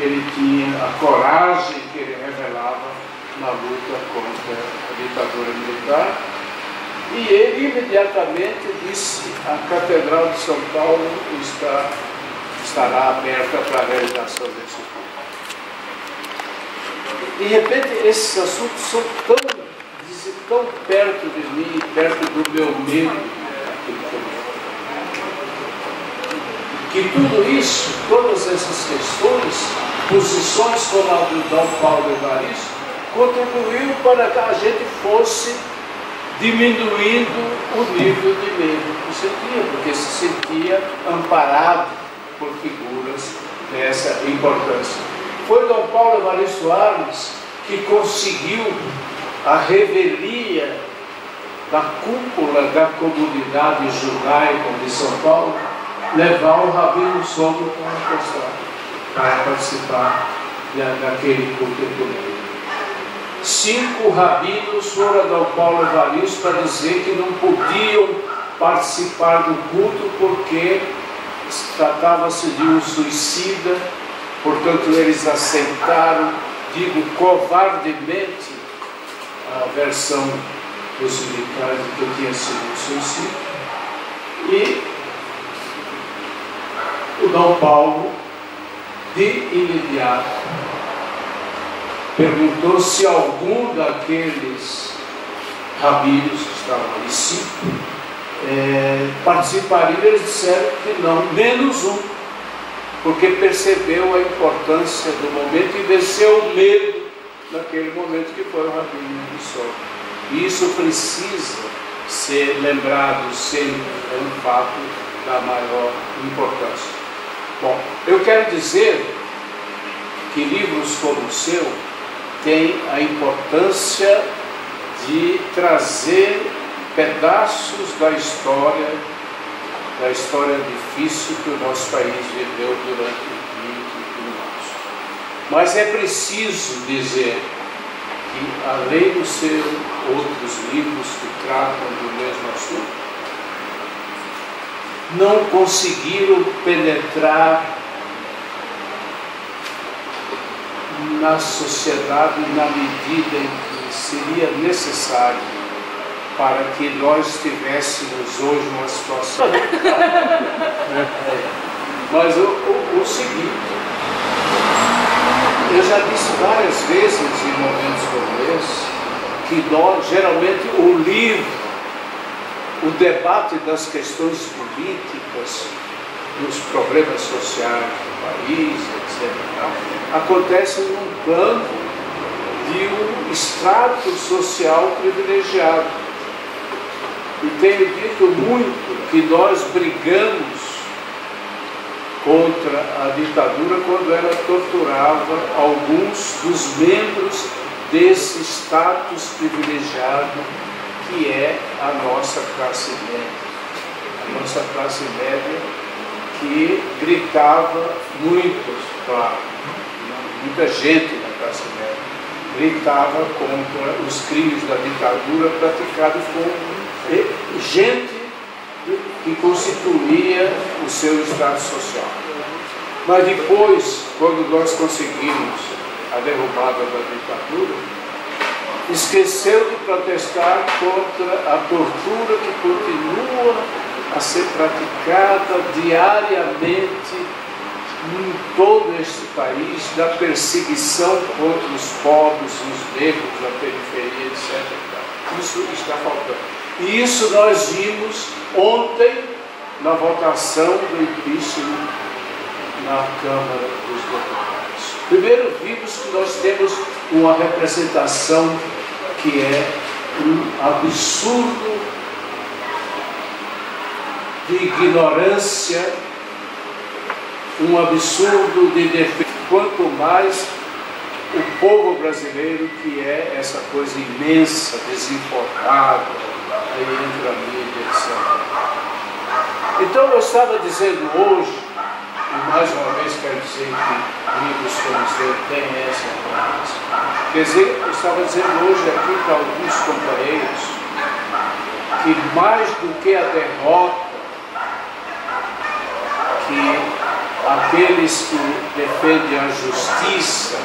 ele tinha a coragem que ele revelava na luta contra a ditadura militar. E ele imediatamente disse: a Catedral de São Paulo estará aberta para a realização desse culto. De repente, esses assuntos são tão perto de mim, perto do meu medo, que tudo isso, todas essas questões, posições como a do Dom Paulo Evaristo, contribuiu para que a gente fosse diminuindo o nível de medo que sentia, porque se sentia amparado por figuras dessa importância. Foi Dom Paulo Evaristo Arnes que conseguiu a revelia da cúpula da comunidade judaica de São Paulo levar o Rabino Sogro para participar daquele culto ecumênico. 5 rabinos foram a Dom Paulo Evaristo para dizer que não podiam participar do culto porque tratava-se de um suicida, portanto eles aceitaram, digo covardemente, a versão dos militares de que tinha sido um suicídio. E o Dom Paulo, de imediato, perguntou se algum daqueles rabinos que estavam ali, 5, participaria. Eles disseram que não, menos um, porque percebeu a importância do momento e venceu o medo naquele momento, que foi o Rabino do Sol. E isso precisa ser lembrado sempre, é um fato da maior importância. Bom, eu quero dizer que livros como o seu têm a importância de trazer pedaços da história difícil que o nosso país viveu durante 21 anos. Mas é preciso dizer que, além de ser outros livros que tratam do mesmo assunto, não conseguiram penetrar na sociedade na medida em que seria necessário para que nós tivéssemos hoje uma situação. Mas o seguinte, eu já disse várias vezes em momentos como esse, que nós, geralmente, o livro, o debate das questões políticas, dos problemas sociais do país, etc., acontece num plano de um extrato social privilegiado. E tenho dito muito que nós brigamos contra a ditadura quando ela torturava alguns dos membros desse status privilegiado que é a nossa classe média. A nossa classe média que gritava muito, claro, muita gente da classe média gritava contra os crimes da ditadura praticados por gente que constituía o seu estado social. Mas depois, quando nós conseguimos a derrubada da ditadura, esqueceu de protestar contra a tortura que continua a ser praticada diariamente em todo este país, da perseguição contra os pobres, os negros, a periferia, etc. Isso está faltando. E isso nós vimos ontem na votação do impeachment na Câmara dos Deputados. Primeiro vimos que nós temos uma representação que é um absurdo de ignorância, um absurdo de defesa, quanto mais o povo brasileiro, que é essa coisa imensa, desinformada, aí entra a mídia, etc. Então eu estava dizendo hoje, e mais uma vez quero dizer que livros como o seu têm essa importância. Quer dizer, eu estava dizendo hoje aqui para alguns companheiros que mais do que a derrota que aqueles que defendem a justiça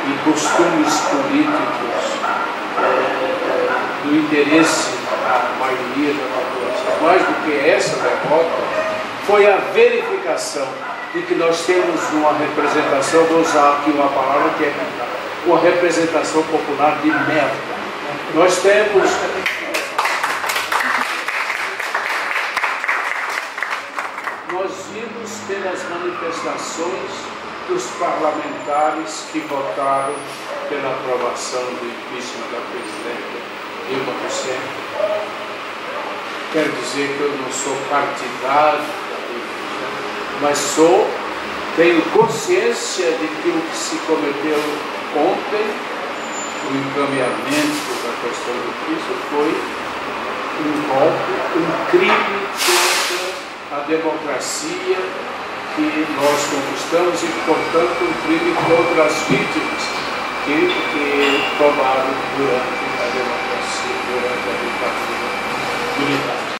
e costumes políticos do interesse da maioria da população. Mais do que essa derrota, foi a verificação de que nós temos uma representação, vou usar aqui uma palavra que é uma representação popular de merda. Nós temos... Nós vimos pelas manifestações dos parlamentares que votaram pela aprovação do impeachment da presidenta Dilma Rousseff. Quero dizer que eu não sou partidário da Dilma, mas tenho consciência de que o que se cometeu ontem, o encaminhamento da questão do impeachment, foi um golpe, um crime contra a democracia que nós conquistamos e, portanto, um crime contra as vítimas que tomaram durante